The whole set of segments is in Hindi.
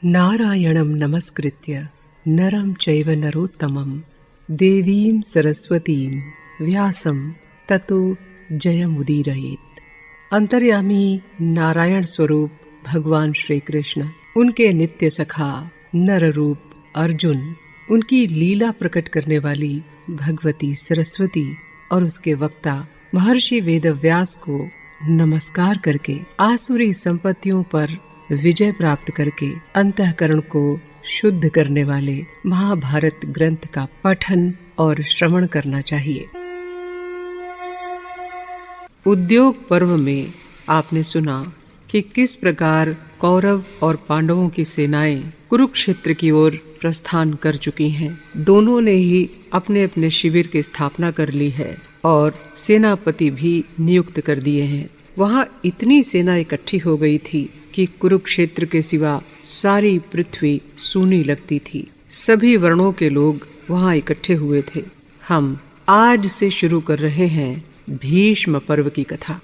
नारायणं नमस्कृत्य नरं चैव नरोत्तमं देवीं सरस्वतीं व्यासं ततो जयमुदीरयेत्। अंतर्यामी नारायण स्वरूप भगवान श्री कृष्ण, उनके नित्य सखा नर रूप अर्जुन, उनकी लीला प्रकट करने वाली भगवती सरस्वती और उसके वक्ता महर्षि वेदव्यास को नमस्कार करके आसुरी संपत्तियों पर विजय प्राप्त करके अंतःकरण को शुद्ध करने वाले महाभारत ग्रंथ का पठन और श्रवण करना चाहिए। उद्योग पर्व में आपने सुना कि किस प्रकार कौरव और पांडवों की सेनाएं कुरुक्षेत्र की ओर प्रस्थान कर चुकी हैं। दोनों ने ही अपने अपने शिविर की स्थापना कर ली है और सेनापति भी नियुक्त कर दिए हैं। वहाँ इतनी सेना इकट्ठी हो गई थी कि कुरुक्षेत्र के सिवा सारी पृथ्वी सूनी लगती थी। सभी वर्णों के लोग वहाँ इकट्ठे हुए थे। हम आज से शुरू कर रहे हैं भीष्म पर्व की कथा।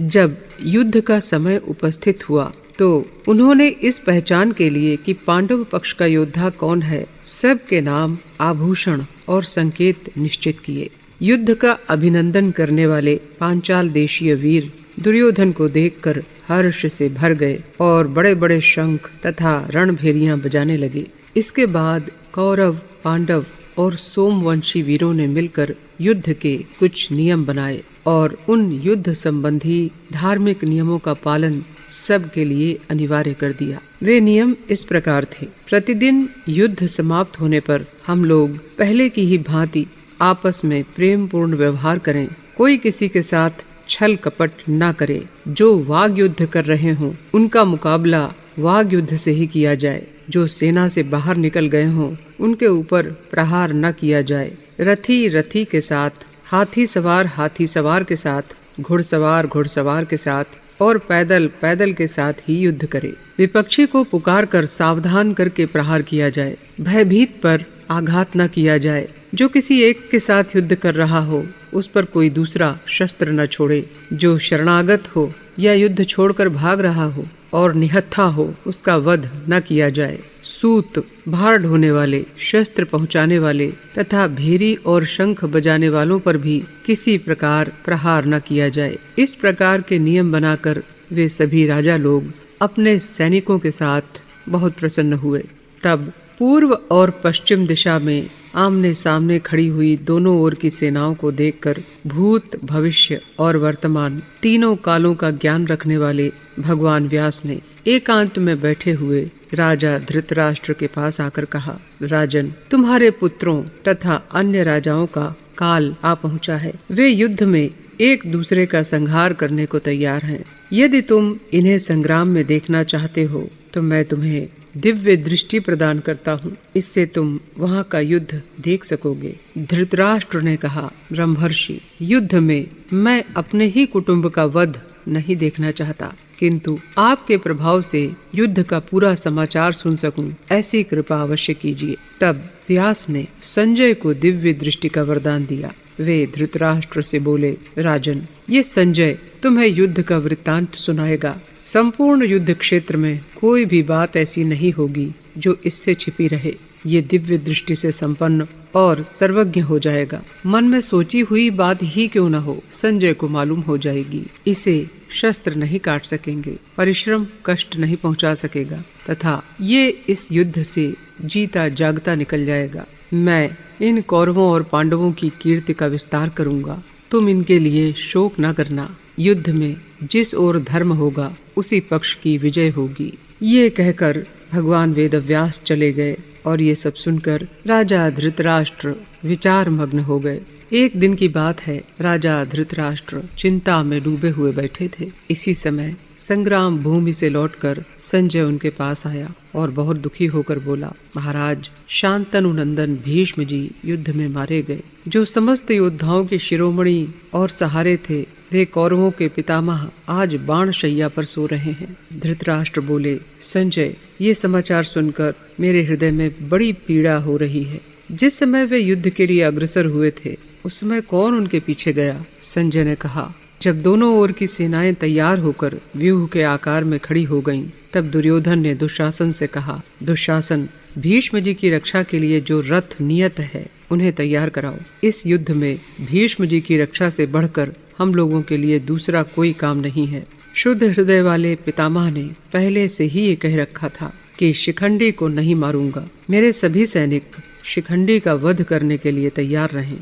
जब युद्ध का समय उपस्थित हुआ तो उन्होंने इस पहचान के लिए कि पांडव पक्ष का योद्धा कौन है, सबके नाम, आभूषण और संकेत निश्चित किए। युद्ध का अभिनंदन करने वाले पांचाल देशीय वीर दुर्योधन को देखकर हर्ष से भर गए और बड़े बड़े शंख तथा रणभेरियां बजाने लगे। इसके बाद कौरव, पांडव और सोमवंशी वीरों ने मिलकर युद्ध के कुछ नियम बनाए और उन युद्ध संबंधी धार्मिक नियमों का पालन सबके लिए अनिवार्य कर दिया। वे नियम इस प्रकार थे। प्रतिदिन युद्ध समाप्त होने पर हम लोग पहले की ही भांति आपस में प्रेम पूर्ण व्यवहार करें। कोई किसी के साथ छल कपट न करे। जो वाग युद्ध कर रहे हों उनका मुकाबला वाग युद्ध से ही किया जाए। जो सेना से बाहर निकल गए हों उनके ऊपर प्रहार न किया जाए। रथी रथी के साथ, हाथी सवार के साथ, घुड़सवार के साथ और पैदल के साथ ही युद्ध करे। विपक्षी को पुकार कर सावधान करके प्रहार किया जाए। भयभीत पर आघात न किया जाए। जो किसी एक के साथ युद्ध कर रहा हो उस पर कोई दूसरा शस्त्र न छोड़े। जो शरणागत हो या युद्ध छोड़कर भाग रहा हो और निहत्था हो उसका वध न किया जाए। सूत, भार ढोने वाले, शस्त्र पहुंचाने वाले तथा भेरी और शंख बजाने वालों पर भी किसी प्रकार प्रहार न किया जाए। इस प्रकार के नियम बनाकर वे सभी राजा लोग अपने सैनिकों के साथ बहुत प्रसन्न हुए। तब पूर्व और पश्चिम दिशा में आमने सामने खड़ी हुई दोनों ओर की सेनाओं को देखकर भूत, भविष्य और वर्तमान तीनों कालों का ज्ञान रखने वाले भगवान व्यास ने एकांत में बैठे हुए राजा धृतराष्ट्र के पास आकर कहा, राजन, तुम्हारे पुत्रों तथा अन्य राजाओं का काल आ पहुंचा है। वे युद्ध में एक दूसरे का संहार करने को तैयार हैं। यदि तुम इन्हें संग्राम में देखना चाहते हो तो मैं तुम्हें दिव्य दृष्टि प्रदान करता हूँ। इससे तुम वहाँ का युद्ध देख सकोगे। धृतराष्ट्र ने कहा, ब्रह्मर्षि, युद्ध में मैं अपने ही कुटुंब का वध नहीं देखना चाहता, किंतु आपके प्रभाव से युद्ध का पूरा समाचार सुन सकूं, ऐसी कृपा अवश्य कीजिए। तब व्यास ने संजय को दिव्य दृष्टि का वरदान दिया। वे धृतराष्ट्र से बोले, राजन, ये संजय तुम्हें युद्ध का वृत्तांत सुनाएगा। संपूर्ण युद्ध क्षेत्र में कोई भी बात ऐसी नहीं होगी जो इससे छिपी रहे। ये दिव्य दृष्टि से संपन्न और सर्वज्ञ हो जाएगा। मन में सोची हुई बात ही क्यों न हो, संजय को मालूम हो जाएगी। इसे शस्त्र नहीं काट सकेंगे, परिश्रम कष्ट नहीं पहुंचा सकेगा तथा ये इस युद्ध से जीता जागता निकल जाएगा। मैं इन कौरवों और पांडवों की कीर्ति का विस्तार करूंगा। तुम इनके लिए शोक न करना। युद्ध में जिस ओर धर्म होगा उसी पक्ष की विजय होगी। ये कहकर भगवान वेदव्यास चले गए और ये सब सुनकर राजा धृतराष्ट्र विचार मग्न हो गए। एक दिन की बात है, राजा धृतराष्ट्र चिंता में डूबे हुए बैठे थे। इसी समय संग्राम भूमि से लौटकर संजय उनके पास आया और बहुत दुखी होकर बोला, महाराज, शांतनु नंदन भीष्म जी युद्ध में मारे गए। जो समस्त योद्धाओं के शिरोमणि और सहारे थे, वे कौरवों के पितामह आज बाण शैया पर सो रहे हैं। धृतराष्ट्र बोले, संजय, ये समाचार सुनकर मेरे हृदय में बड़ी पीड़ा हो रही है। जिस समय वे युद्ध के लिए अग्रसर हुए थे उस समय कौन उनके पीछे गया? संजय ने कहा, जब दोनों ओर की सेनाएं तैयार होकर व्यूह के आकार में खड़ी हो गईं, तब दुर्योधन ने दुशासन से कहा, दुशासन, भीष्म जी की रक्षा के लिए जो रथ नियत है उन्हें तैयार कराओ। इस युद्ध में भीष्म जी की रक्षा से बढ़कर हम लोगों के लिए दूसरा कोई काम नहीं है। शुद्ध हृदय वाले पितामह ने पहले से ही ये कह रखा था कि शिखंडी को नहीं मारूंगा। मेरे सभी सैनिक शिखंडी का वध करने के लिए तैयार रहें।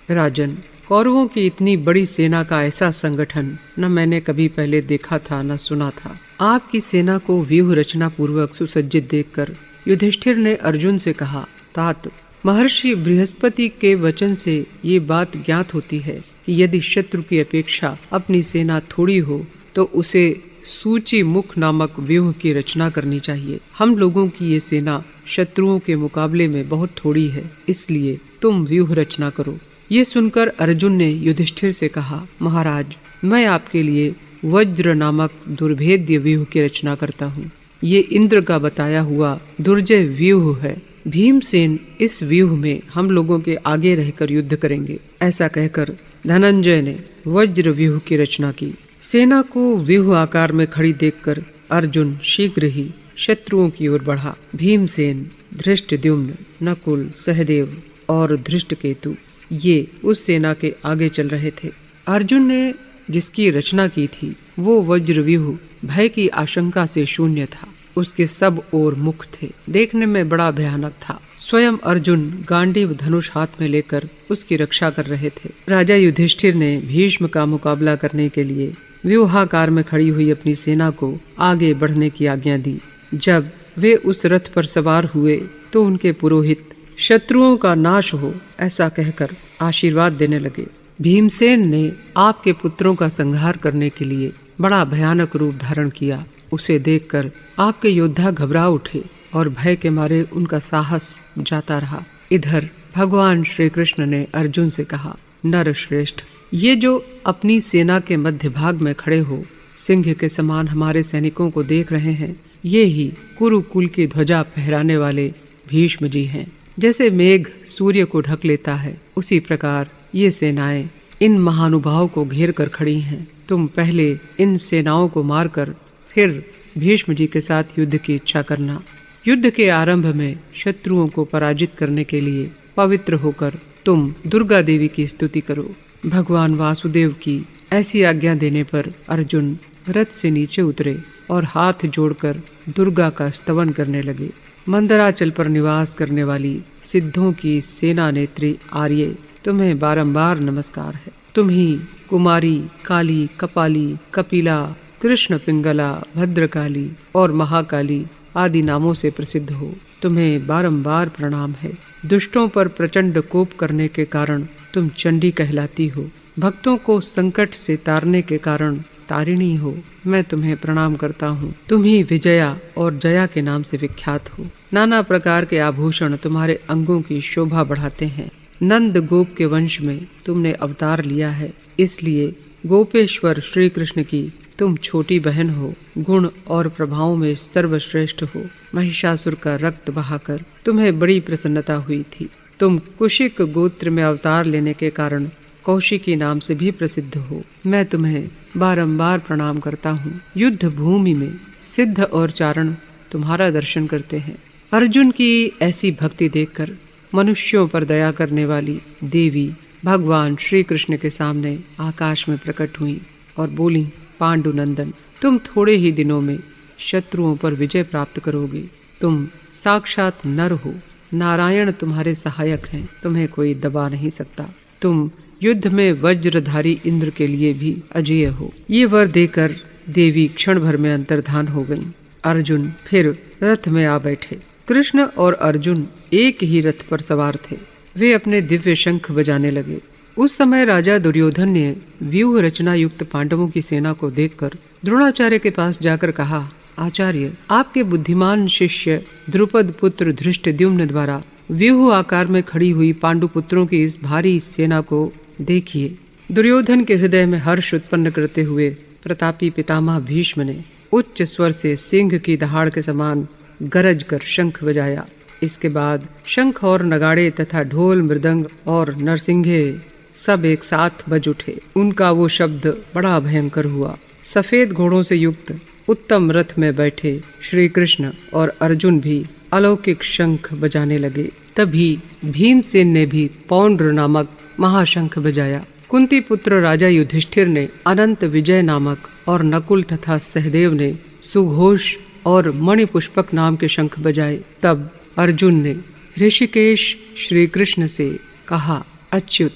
राजन, कौरवों की इतनी बड़ी सेना का ऐसा संगठन न मैंने कभी पहले देखा था न सुना था। आपकी सेना को व्यूह रचना पूर्वक सुसज्जित देखकर युधिष्ठिर ने अर्जुन से कहा, तात, महर्षि बृहस्पति के वचन से ये बात ज्ञात होती है कि यदि शत्रु की अपेक्षा अपनी सेना थोड़ी हो तो उसे सूची मुख नामक व्यूह की रचना करनी चाहिए। हम लोगों की ये सेना शत्रुओं के मुकाबले में बहुत थोड़ी है, इसलिए तुम व्यूह रचना करो। ये सुनकर अर्जुन ने युधिष्ठिर से कहा, महाराज, मैं आपके लिए वज्र नामक दुर्भेद्य व्यूह की रचना करता हूँ। ये इंद्र का बताया हुआ दुर्जय व्यूह है। भीमसेन इस व्यूह में हम लोगों के आगे रहकर युद्ध करेंगे। ऐसा कहकर धनंजय ने वज्र व्यूह की रचना की। सेना को व्यूह आकार में खड़ी देखकर अर्जुन शीघ्र ही शत्रुओं की ओर बढ़ा। भीमसेन, धृष्टद्युम्न, नकुल, सहदेव और धृष्टकेतु ये उस सेना के आगे चल रहे थे। अर्जुन ने जिसकी रचना की थी वो वज्रव्यूह भय की आशंका से शून्य था। उसके सब ओर मुख थे, देखने में बड़ा भयानक था। स्वयं अर्जुन गांडीव धनुष हाथ में लेकर उसकी रक्षा कर रहे थे। राजा युधिष्ठिर ने भीष्म का मुकाबला करने के लिए व्यूहाकार में खड़ी हुई अपनी सेना को आगे बढ़ने की आज्ञा दी। जब वे उस रथ पर सवार हुए तो उनके पुरोहित शत्रुओं का नाश हो ऐसा कहकर आशीर्वाद देने लगे। भीमसेन ने आपके पुत्रों का संहार करने के लिए बड़ा भयानक रूप धारण किया। उसे देखकर आपके योद्धा घबरा उठे और भय के मारे उनका साहस जाता रहा। इधर भगवान श्री कृष्ण ने अर्जुन से कहा, नरश्रेष्ठ, ये जो अपनी सेना के मध्य भाग में खड़े हो सिंह के समान हमारे सैनिकों को देख रहे हैं, ये ही कुरुकुल की ध्वजा फहराने वाले भीष्म जी हैं। जैसे मेघ सूर्य को ढक लेता है उसी प्रकार ये सेनाएं इन महानुभावों को घेर कर खड़ी हैं। तुम पहले इन सेनाओं को मारकर फिर भीष्म जी के साथ युद्ध की इच्छा करना। युद्ध के आरंभ में शत्रुओं को पराजित करने के लिए पवित्र होकर तुम दुर्गा देवी की स्तुति करो। भगवान वासुदेव की ऐसी आज्ञा देने पर अर्जुन रथ से नीचे उतरे और हाथ जोड़कर दुर्गा का स्तवन करने लगे। मंदराचल पर निवास करने वाली सिद्धों की सेना नेत्री आर्ये, तुम्हें बारंबार नमस्कार है। तुम ही कुमारी, काली, कपाली, कपिला, कृष्ण पिंगला, भद्रकाली और महाकाली आदि नामों से प्रसिद्ध हो। तुम्हें बारंबार प्रणाम है। दुष्टों पर प्रचंड कोप करने के कारण तुम चंडी कहलाती हो। भक्तों को संकट से तारने के कारण तारिणी हो। मैं तुम्हें प्रणाम करता हूँ। तुम ही विजया और जया के नाम से विख्यात हो। नाना प्रकार के आभूषण तुम्हारे अंगों की शोभा बढ़ाते हैं। नंद गोप के वंश में तुमने अवतार लिया है, इसलिए गोपेश्वर श्री कृष्ण की तुम छोटी बहन हो। गुण और प्रभावों में सर्वश्रेष्ठ हो। महिषासुर का रक्त बहाकर तुम्हें बड़ी प्रसन्नता हुई थी। तुम कुशिक गोत्र में अवतार लेने के कारण कौशिकी नाम से भी प्रसिद्ध हो। मैं तुम्हें बारंबार प्रणाम करता हूँ। युद्ध भूमि में सिद्ध और चारण तुम्हारा दर्शन करते हैं। अर्जुन की ऐसी भक्ति देखकर मनुष्यों पर दया करने वाली देवी भगवान श्री कृष्ण के सामने आकाश में प्रकट हुई और बोली, पांडुनंदन, तुम थोड़े ही दिनों में शत्रुओं पर विजय प्राप्त करोगे। तुम साक्षात नर हो। नारायण तुम्हारे सहायक हैं। तुम्हें कोई दबा नहीं सकता। तुम युद्ध में वज्रधारी इंद्र के लिए भी अजेय हो। ये वर देकर देवी क्षण भर में अंतर्धान हो गईं। अर्जुन फिर रथ में आ बैठे। कृष्ण और अर्जुन एक ही रथ पर सवार थे। वे अपने दिव्य शंख बजाने लगे। उस समय राजा दुर्योधन ने व्यूह रचना युक्त पांडवों की सेना को देखकर द्रोणाचार्य के पास जाकर कहा, आचार्य, आपके बुद्धिमान शिष्य द्रुपद पुत्र धृष्टद्युम्न द्वारा व्यूह आकार में खड़ी हुई पांडुपुत्रों की इस भारी सेना को देखिए। दुर्योधन के हृदय में हर्ष उत्पन्न करते हुए प्रतापी पितामह भीष्म ने उच्च स्वर से सिंह की दहाड़ के समान गरज कर शंख बजाया। इसके बाद शंख और नगाड़े तथा ढोल, मृदंग और नरसिंघे सब एक साथ बज उठे। उनका वो शब्द बड़ा भयंकर हुआ। सफेद घोड़ों से युक्त उत्तम रथ में बैठे श्री कृष्ण और अर्जुन भी अलौकिक शंख बजाने लगे। तभी भीमसेन ने भी पौंड्र नामक महाशंख बजाया। कुंती पुत्र राजा युधिष्ठिर ने अनंत विजय नामक और नकुल तथा सहदेव ने सुघोष और मणिपुष्पक नाम के शंख बजाए। तब अर्जुन ने ऋषिकेश श्री कृष्ण से कहा, अच्युत,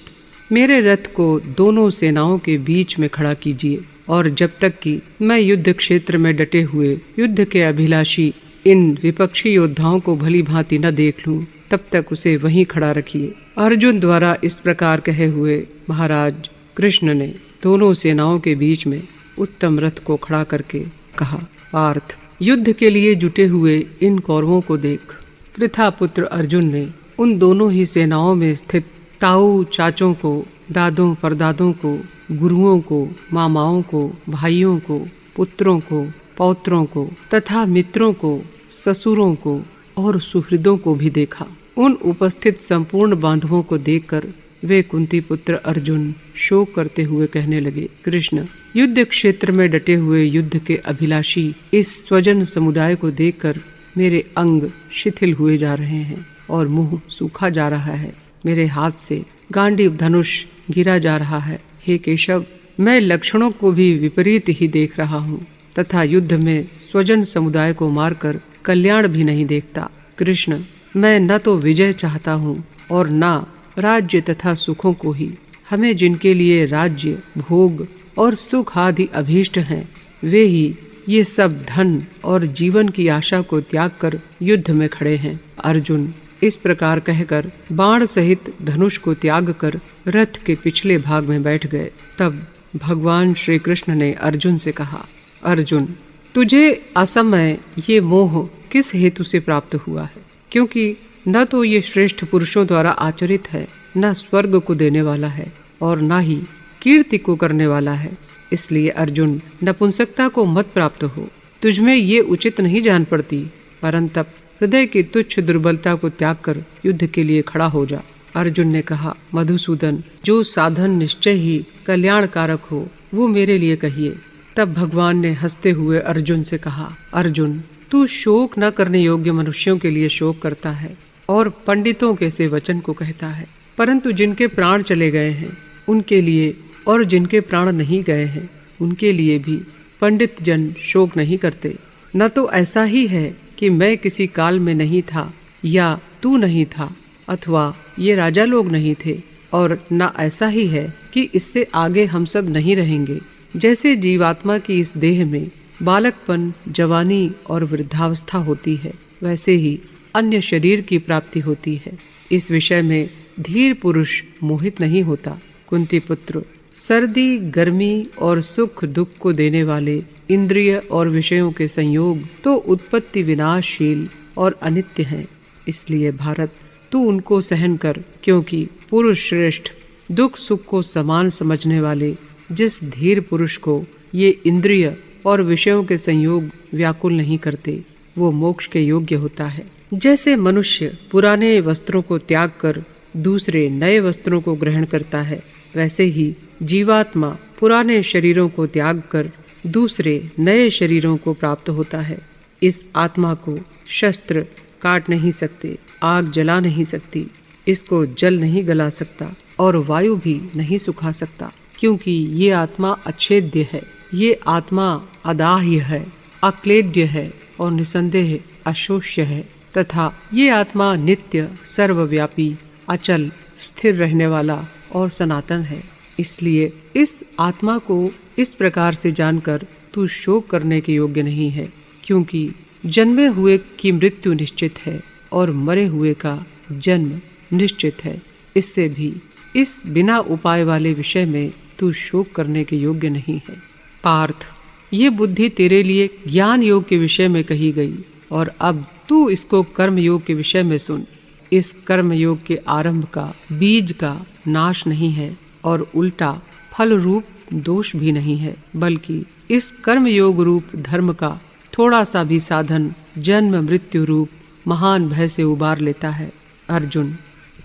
मेरे रथ को दोनों सेनाओं के बीच में खड़ा कीजिए और जब तक कि मैं युद्ध क्षेत्र में डटे हुए युद्ध के अभिलाषी इन विपक्षी योद्धाओं को भली भांति न देख लूं, तब तक उसे वहीं खड़ा रखिए। अर्जुन द्वारा इस प्रकार कहे हुए महाराज कृष्ण ने दोनों सेनाओं के बीच में उत्तम रथ को खड़ा करके कहा, पार्थ, युद्ध के लिए जुटे हुए इन कौरवों को देख। पृथा पुत्र अर्जुन ने उन दोनों ही सेनाओं में स्थित ताऊ चाचों को, दादों परदादों को, गुरुओं को, मामाओं को, भाइयों को, पुत्रों को, पौत्रों को तथा मित्रों को, ससुरों को और सुहृदों को भी देखा। उन उपस्थित संपूर्ण बांधवों को देखकर वे कुंती पुत्र अर्जुन शोक करते हुए कहने लगे, कृष्ण, युद्ध क्षेत्र में डटे हुए युद्ध के अभिलाषी इस स्वजन समुदाय को देखकर मेरे अंग शिथिल हुए जा रहे हैं और मुंह सूखा जा रहा है। मेरे हाथ से गांडीव धनुष गिरा जा रहा है। हे केशव, मैं लक्षणों को भी विपरीत ही देख रहा हूँ तथा युद्ध में स्वजन समुदाय को मारकर कल्याण भी नहीं देखता। कृष्ण, मैं न तो विजय चाहता हूँ और न राज्य तथा सुखों को ही। हमें जिनके लिए राज्य, भोग और सुख आदि अभीष्ट हैं, वे ही ये सब धन और जीवन की आशा को त्याग कर युद्ध में खड़े हैं। अर्जुन इस प्रकार कहकर बाण सहित धनुष को त्याग कर रथ के पिछले भाग में बैठ गए। तब भगवान श्री कृष्ण ने अर्जुन से कहा, अर्जुन, तुझे असमय ये मोह किस हेतु से प्राप्त हुआ है? क्योंकि न तो ये श्रेष्ठ पुरुषों द्वारा आचरित है, न स्वर्ग को देने वाला है और न ही कीर्ति को करने वाला है। इसलिए अर्जुन, नपुंसकता को मत प्राप्त हो। तुझमें ये उचित नहीं जान पड़ती, परंतु हृदय की तुच्छ दुर्बलता को त्याग कर युद्ध के लिए खड़ा हो जा। अर्जुन ने कहा, मधुसूदन, जो साधन निश्चय ही कल्याणकारक हो वो मेरे लिए कहिए। तब भगवान ने हंसते हुए अर्जुन से कहा, अर्जुन, तू शोक न करने योग्य मनुष्यों के लिए शोक करता है और पंडितों के से वचन को कहता है, परंतु जिनके प्राण चले गए हैं उनके लिए और जिनके प्राण नहीं गए हैं उनके लिए भी पंडित जन शोक नहीं करते। न तो ऐसा ही है कि मैं किसी काल में नहीं था या तू नहीं था अथवा ये राजा लोग नहीं थे, और न ऐसा ही है कि इससे आगे हम सब नहीं रहेंगे। जैसे जीवात्मा की इस देह में बालकपन, जवानी और वृद्धावस्था होती है, वैसे ही अन्य शरीर की प्राप्ति होती है। इस विषय में धीर पुरुष मोहित नहीं होता। कुंती पुत्र, सर्दी, गर्मी और सुख दुख को देने वाले इंद्रिय और विषयों के संयोग तो उत्पत्ति विनाशशील और अनित्य हैं। इसलिए भारत, तू उनको सहन कर, क्योंकि पुरुष श्रेष्ठ दुख सुख को समान समझने वाले जिस धीर पुरुष को ये इंद्रिय और विषयों के संयोग व्याकुल नहीं करते, वो मोक्ष के योग्य होता है। जैसे मनुष्य पुराने वस्त्रों को त्याग कर दूसरे नए वस्त्रों को ग्रहण करता है, वैसे ही जीवात्मा पुराने शरीरों को त्याग कर दूसरे नए शरीरों को प्राप्त होता है। इस आत्मा को शस्त्र काट नहीं सकते, आग जला नहीं सकती, इसको जल नहीं गला सकता और वायु भी नहीं सुखा सकता, क्योंकि ये आत्मा अच्छेद्य है। ये आत्मा अदाह्य है, अक्लेद्य है और निसंदेह अशोष्य है तथा ये आत्मा नित्य, सर्वव्यापी, अचल, स्थिर रहने वाला और सनातन है। इसलिए इस आत्मा को इस प्रकार से जानकर तू शोक करने के योग्य नहीं है, क्योंकि जन्मे हुए की मृत्यु निश्चित है और मरे हुए का जन्म निश्चित है। इससे भी इस बिना उपाय वाले विषय में तू शोक करने के योग्य नहीं है। पार्थ, ये बुद्धि तेरे लिए ज्ञान योग के विषय में कही गई और अब तू इसको कर्म योग के विषय में सुन। इस कर्म योग के आरंभ का, बीज का नाश नहीं है और उल्टा फल रूप दोष भी नहीं है, बल्कि इस कर्म योग रूप धर्म का थोड़ा सा भी साधन जन्म मृत्यु रूप महान भय से उबार लेता है। अर्जुन,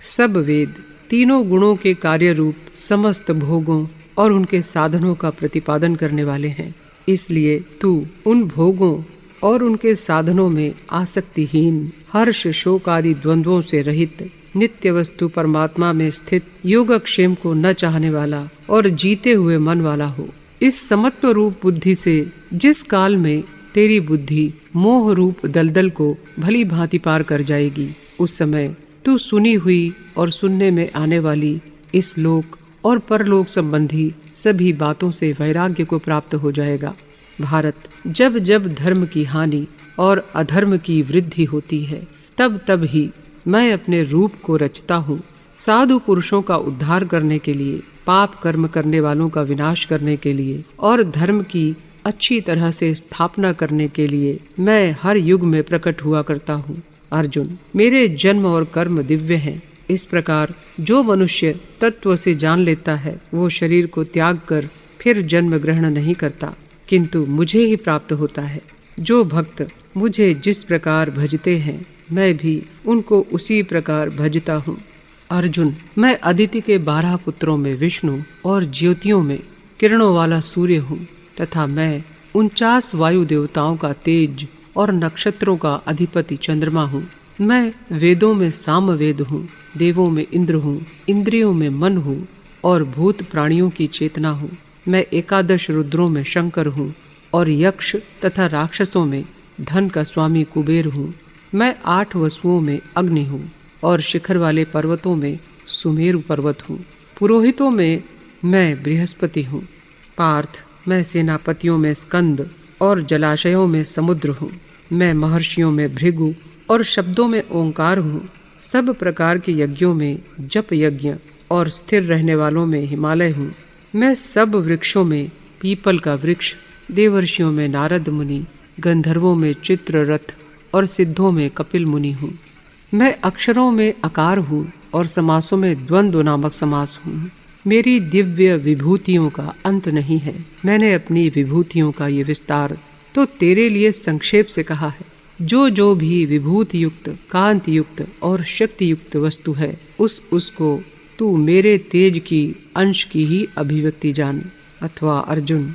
सब वेद तीनों गुणों के कार्य रूप समस्त भोगों और उनके साधनों का प्रतिपादन करने वाले हैं। इसलिए तू उन भोगों और उनके साधनों में आसक्तिहीन, हर्ष शोक आदि द्वंद्वों से रहित, नित्य वस्तु परमात्मा में स्थित, योगक्षेम को न चाहने वाला और जीते हुए मन वाला हो। इस समत्व रूप बुद्धि से जिस काल में तेरी बुद्धि मोह रूप दलदल को भली भांति पार कर जाएगी, उस समय तू सुनी हुई और सुनने में आने वाली इस लोक और परलोक संबंधी सभी बातों से वैराग्य को प्राप्त हो जाएगा। भारत, जब जब धर्म की हानि और अधर्म की वृद्धि होती है, तब तब ही मैं अपने रूप को रचता हूँ। साधु पुरुषों का उद्धार करने के लिए, पाप कर्म करने वालों का विनाश करने के लिए और धर्म की अच्छी तरह से स्थापना करने के लिए मैं हर युग में प्रकट हुआ करता हूँ। अर्जुन, मेरे जन्म और कर्म दिव्य हैं। इस प्रकार जो मनुष्य तत्व से जान लेता है, वो शरीर को त्याग कर फिर जन्म ग्रहण नहीं करता, किंतु मुझे ही प्राप्त होता है। जो भक्त मुझे जिस प्रकार भजते हैं, मैं भी उनको उसी प्रकार भजता हूँ। अर्जुन, मैं अदिति के 12 पुत्रों में विष्णु और ज्योतियों में किरणों वाला सूर्य हूँ, तथा मैं 49 वायु देवताओं का तेज और नक्षत्रों का अधिपति चंद्रमा हूँ। मैं वेदों में सामवेद हूँ, देवों में इंद्र हूँ, इंद्रियों में मन हूँ और भूत प्राणियों की चेतना हूँ। मैं 11 रुद्रों में शंकर हूँ और यक्ष तथा राक्षसों में धन का स्वामी कुबेर हूँ। मैं 8 वसुओं में अग्नि हूँ और शिखर वाले पर्वतों में सुमेरु पर्वत हूँ। पुरोहितों में मैं बृहस्पति हूँ। पार्थ, मैं सेनापतियों में स्कंद और जलाशयों में समुद्र हूँ। मैं महर्षियों में भृगु और शब्दों में ओंकार हूँ। सब प्रकार के यज्ञों में जप यज्ञ और स्थिर रहने वालों में हिमालय हूँ। मैं सब वृक्षों में पीपल का वृक्ष, देवर्षियों में नारद मुनि, गंधर्वों में चित्ररथ और सिद्धों में कपिल मुनि हूँ। मैं अक्षरों में अकार हूँ और समासों में द्वंद्व नामक समास हूँ। मेरी दिव्य विभूतियों का अंत नहीं है। मैंने अपनी विभूतियों का ये विस्तार तो तेरे लिए संक्षेप से कहा है। जो जो भी विभूति युक्त, कांति युक्त और शक्ति युक्त वस्तु है, उसको तू मेरे तेज की अंश की ही अभिव्यक्ति जान। अथवा अर्जुन,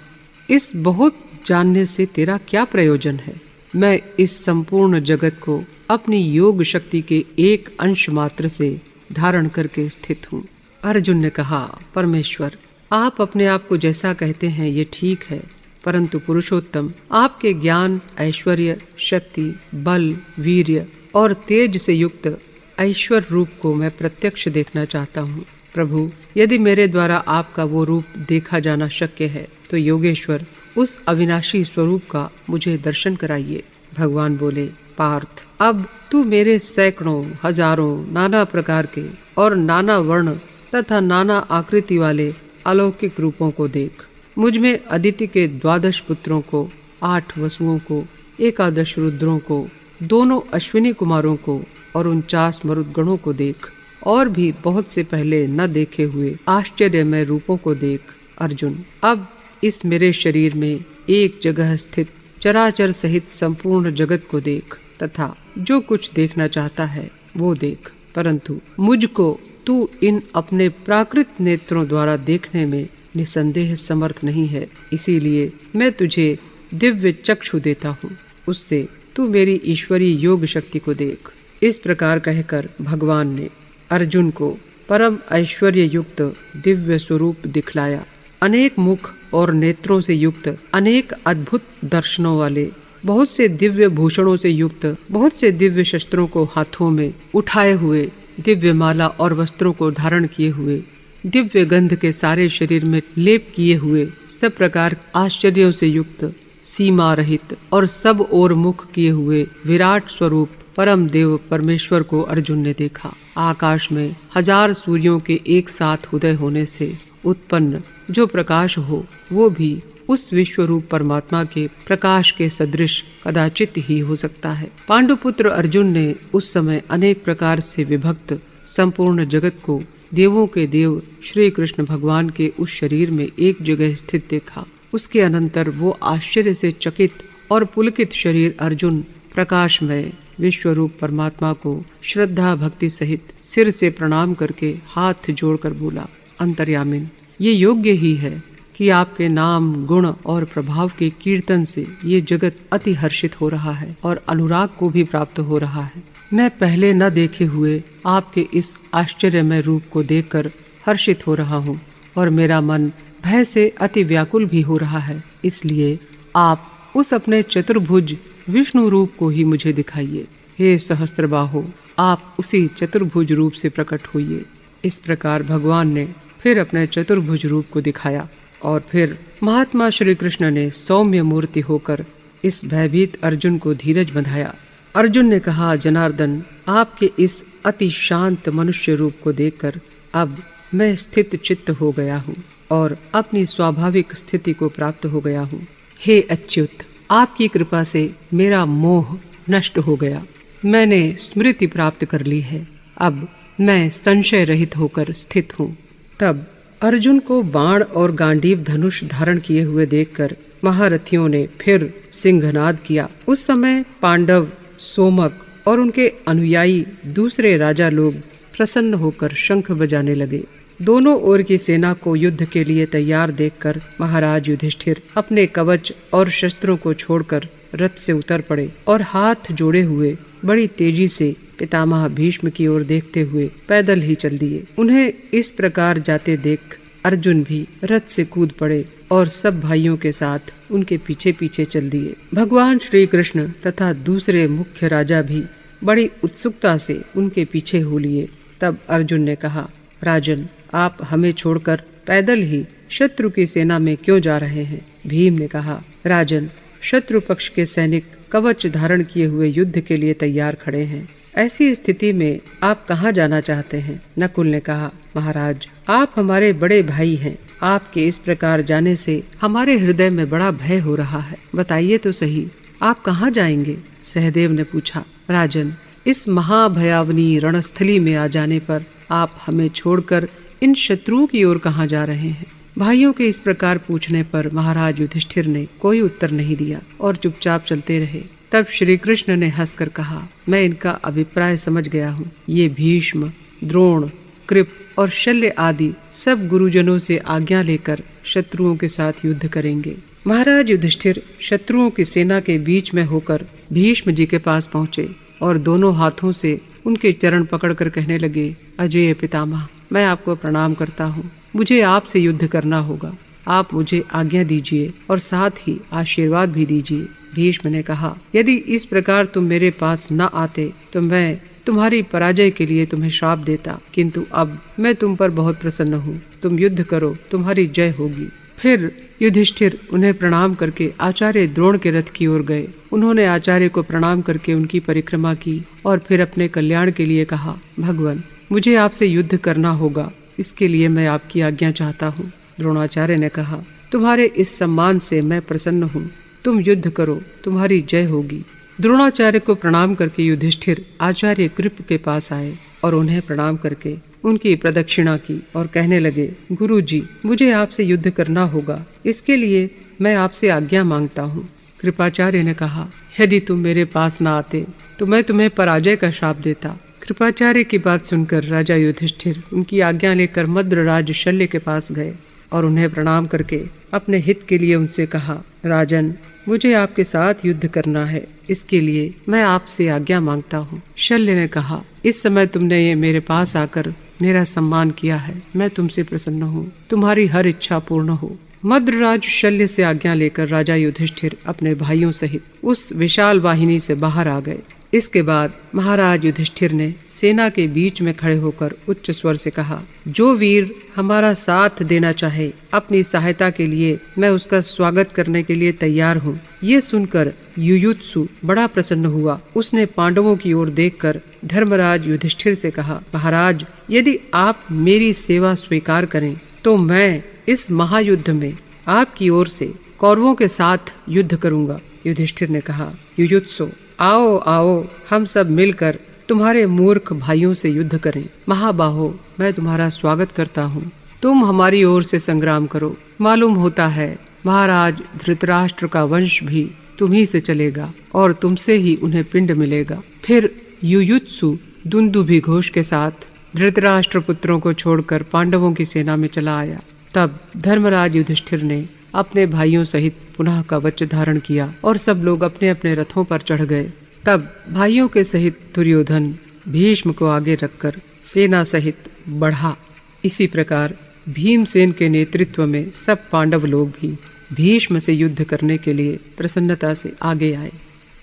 इस बहुत जानने से तेरा क्या प्रयोजन है? मैं इस संपूर्ण जगत को अपनी योग शक्ति के एक अंश मात्र से धारण करके स्थित हूँ। अर्जुन ने कहा, परमेश्वर, आप अपने आप को जैसा कहते हैं ये ठीक है, परंतु पुरुषोत्तम, आपके ज्ञान, ऐश्वर्य, शक्ति, बल, वीर्य और तेज से युक्त ऐश्वर्य रूप को मैं प्रत्यक्ष देखना चाहता हूँ। प्रभु, यदि मेरे द्वारा आपका वो रूप देखा जाना शक्य है, तो योगेश्वर, उस अविनाशी स्वरूप का मुझे दर्शन कराइए। भगवान बोले, पार्थ, अब तू मेरे सैकड़ों, हजारों नाना प्रकार के और नाना वर्ण तथा नाना आकृति वाले अलौकिक रूपों को देख। मुझ में अदिति के 12 पुत्रों को, 8 वसुओं को, 11 रुद्रों को, दोनों अश्विनी कुमारों को और 49 मरुदगणों को देख, और भी बहुत से पहले न देखे हुए आश्चर्यमय रूपों को देख। अर्जुन, अब इस मेरे शरीर में एक जगह स्थित चराचर सहित संपूर्ण जगत को देख, तथा जो कुछ देखना चाहता है वो देख, परंतु मुझको तू इन अपने प्राकृत नेत्रों द्वारा देखने में निसंदेह समर्थ नहीं है। इसीलिए मैं तुझे दिव्य चक्षु देता हूँ, उससे तू मेरी ईश्वरीय योग शक्ति को देख। इस प्रकार कहकर भगवान ने अर्जुन को परम ऐश्वर्य युक्त दिव्य स्वरूप दिखलाया। अनेक मुख और नेत्रों से युक्त, अनेक अद्भुत दर्शनों वाले, बहुत से दिव्य भूषणों से युक्त, बहुत से दिव्य शस्त्रों को हाथों में उठाए हुए, दिव्य माला और वस्त्रों को धारण किए हुए, दिव्य गंध के सारे शरीर में लेप किए हुए, सब प्रकार आश्चर्यों से युक्त, सीमा रहित और सब ओर मुख किए हुए विराट स्वरूप परम देव परमेश्वर को अर्जुन ने देखा। आकाश में 1000 सूर्यों के एक साथ उदय होने से उत्पन्न जो प्रकाश हो, वो भी उस विश्वरूप परमात्मा के प्रकाश के सदृश कदाचित ही हो सकता है। पांडुपुत्र अर्जुन ने उस समय अनेक प्रकार से विभक्त संपूर्ण जगत को देवों के देव श्री कृष्ण भगवान के उस शरीर में एक जगह स्थित देखा। उसके अनंतर वो आश्चर्य से चकित और पुलकित शरीर अर्जुन प्रकाशमय विश्वरूप परमात्मा को श्रद्धा भक्ति सहित सिर से प्रणाम करके हाथ जोड़कर बोला, अंतर्यामिन, ये योग्य ही है कि आपके नाम, गुण और प्रभाव के कीर्तन से ये जगत अति हर्षित हो रहा है और अनुराग को भी प्राप्त हो रहा है। मैं पहले न देखे हुए आपके इस आश्चर्यमय रूप को देखकर हर्षित हो रहा हूँ और मेरा मन भय से अति व्याकुल भी हो रहा है। इसलिए आप उस अपने चतुर्भुज विष्णु रूप को ही मुझे दिखाइए। हे सहस्त्रबाहो, आप उसी चतुर्भुज रूप से प्रकट होइए। इस प्रकार भगवान ने फिर अपने चतुर्भुज रूप को दिखाया और फिर महात्मा श्री कृष्ण ने सौम्य मूर्ति होकर इस भयभीत अर्जुन को धीरज बंधाया। अर्जुन ने कहा, जनार्दन, आपके इस अति शांत मनुष्य रूप को देखकर अब मैं स्थित चित्त हो गया हूँ और अपनी स्वाभाविक स्थिति को प्राप्त हो गया हूँ। हे अच्युत, आपकी कृपा से मेरा मोह नष्ट हो गया। मैंने स्मृति प्राप्त कर ली है। अब मैं संशय रहित होकर स्थित हूँ। तब अर्जुन को बाण और गांडीव धनुष धारण किए हुए देखकर महारथियों ने फिर सिंहनाद किया। उस समय पांडव, सोमक और उनके अनुयायी दूसरे राजा लोग प्रसन्न होकर शंख बजाने लगे। दोनों ओर की सेना को युद्ध के लिए तैयार देखकर महाराज युधिष्ठिर अपने कवच और शस्त्रों को छोड़कर रथ से उतर पड़े और हाथ जोड़े हुए बड़ी तेजी से पितामह भीष्म की ओर देखते हुए पैदल ही चल दिए। उन्हें इस प्रकार जाते देख अर्जुन भी रथ से कूद पड़े और सब भाइयों के साथ उनके पीछे पीछे चल दिए। भगवान श्री कृष्ण तथा दूसरे मुख्य राजा भी बड़ी उत्सुकता से उनके पीछे हो लिए। तब अर्जुन ने कहा, राजन, आप हमें छोड़कर पैदल ही शत्रु की सेना में क्यों जा रहे हैं? भीम ने कहा, राजन, शत्रु पक्ष के सैनिक कवच धारण किए हुए युद्ध के लिए तैयार खड़े हैं। ऐसी स्थिति में आप कहाँ जाना चाहते हैं? नकुल ने कहा, महाराज, आप हमारे बड़े भाई हैं। आपके इस प्रकार जाने से हमारे हृदय में बड़ा भय हो रहा है। बताइए तो सही, आप कहाँ जाएंगे? सहदेव ने पूछा, राजन, इस महाभयावनी रणस्थली में आ जाने पर आप हमें छोड़कर इन शत्रुओं की ओर कहाँ जा रहे हैं? भाइयों के इस प्रकार पूछने पर महाराज युधिष्ठिर ने कोई उत्तर नहीं दिया और चुपचाप चलते रहे। तब श्री कृष्ण ने हंसकर कहा, मैं इनका अभिप्राय समझ गया हूँ। ये भीष्म, द्रोण, कृप और शल्य आदि सब गुरुजनों से आज्ञा लेकर शत्रुओं के साथ युद्ध करेंगे। महाराज युधिष्ठिर शत्रुओं की सेना के बीच में होकर भीष्म जी के पास पहुँचे और दोनों हाथों से उनके चरण पकड़कर कहने लगे, अजेय पितामह, मैं आपको प्रणाम करता हूँ। मुझे आपसे युद्ध करना होगा। आप मुझे आज्ञा दीजिए और साथ ही आशीर्वाद भी दीजिए। भीष्म ने कहा, यदि इस प्रकार तुम मेरे पास न आते तो मैं तुम्हारी पराजय के लिए तुम्हें श्राप देता, किंतु अब मैं तुम पर बहुत प्रसन्न हूँ। तुम युद्ध करो, तुम्हारी जय होगी। फिर युधिष्ठिर उन्हें प्रणाम करके आचार्य द्रोण के रथ की ओर गए। उन्होंने आचार्य को प्रणाम करके उनकी परिक्रमा की और फिर अपने कल्याण के लिए कहा, भगवान, मुझे आपसे युद्ध करना होगा, इसके लिए मैं आपकी आज्ञा चाहता हूँ। द्रोणाचार्य ने कहा, तुम्हारे इस सम्मान से मैं प्रसन्न हूँ। तुम युद्ध करो, तुम्हारी जय होगी। द्रोणाचार्य को प्रणाम करके युधिष्ठिर आचार्य कृप के पास आए और उन्हें प्रणाम करके उनकी प्रदक्षिणा की और कहने लगे, गुरुजी, मुझे आपसे युद्ध करना होगा, इसके लिए मैं आपसे आज्ञा मांगता हूँ। कृपाचार्य ने कहा, यदि तुम मेरे पास न आते तो मैं तुम्हें पराजय का श्राप देता। कृपाचार्य की बात सुनकर राजा युधिष्ठिर उनकी आज्ञा लेकर मद्रराज शल्य के पास गए और उन्हें प्रणाम करके अपने हित के लिए उनसे कहा, राजन, मुझे आपके साथ युद्ध करना है, इसके लिए मैं आपसे आज्ञा मांगता हूँ। शल्य ने कहा, इस समय तुमने ये मेरे पास आकर मेरा सम्मान किया है, मैं तुमसे प्रसन्न हूँ। तुम्हारी हर इच्छा पूर्ण हो। मद्रराज शल्य से आज्ञा लेकर राजा युधिष्ठिर अपने भाइयों सहित उस विशाल वाहिनी से बाहर आ गए। इसके बाद महाराज युधिष्ठिर ने सेना के बीच में खड़े होकर उच्च स्वर से कहा, जो वीर हमारा साथ देना चाहे, अपनी सहायता के लिए मैं उसका स्वागत करने के लिए तैयार हूँ। ये सुनकर युयुत्सु बड़ा प्रसन्न हुआ। उसने पांडवों की ओर देखकर धर्मराज युधिष्ठिर से कहा, महाराज, यदि आप मेरी सेवा स्वीकार करें तो मैं इस महायुद्ध में आपकी ओर से कौरवों के साथ युद्ध करूंगा। युधिष्ठिर ने कहा, युयुत्सु, आओ आओ, हम सब मिलकर तुम्हारे मूर्ख भाइयों से युद्ध करें। महाबाहो, मैं तुम्हारा स्वागत करता हूँ। तुम हमारी ओर से संग्राम करो। मालूम होता है महाराज धृतराष्ट्र का वंश भी तुम्ही से चलेगा और तुमसे ही उन्हें पिंड मिलेगा। फिर युयुत्सु दुंदुभि घोष के साथ धृतराष्ट्र पुत्रों को छोड़कर पांडवों की सेना में चला आया। तब धर्मराज युधिष्ठिर ने अपने भाइयों सहित पुनः कवच धारण किया और सब लोग अपने अपने रथों पर चढ़ गए। तब भाइयों के सहित दुर्योधन भीष्म को आगे रखकर सेना सहित बढ़ा। इसी प्रकार भीमसेन के नेतृत्व में सब पांडव लोग भी भीष्म से युद्ध करने के लिए प्रसन्नता से आगे आए।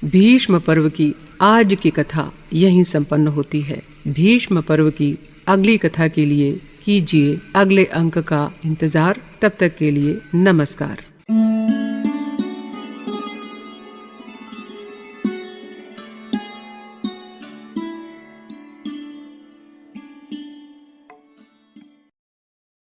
भीष्म पर्व की आज की कथा यहीं संपन्न होती है। भीष्म पर्व की अगली कथा के लिए कीजिए अगले अंक का इंतजार। तब तक के लिए नमस्कार।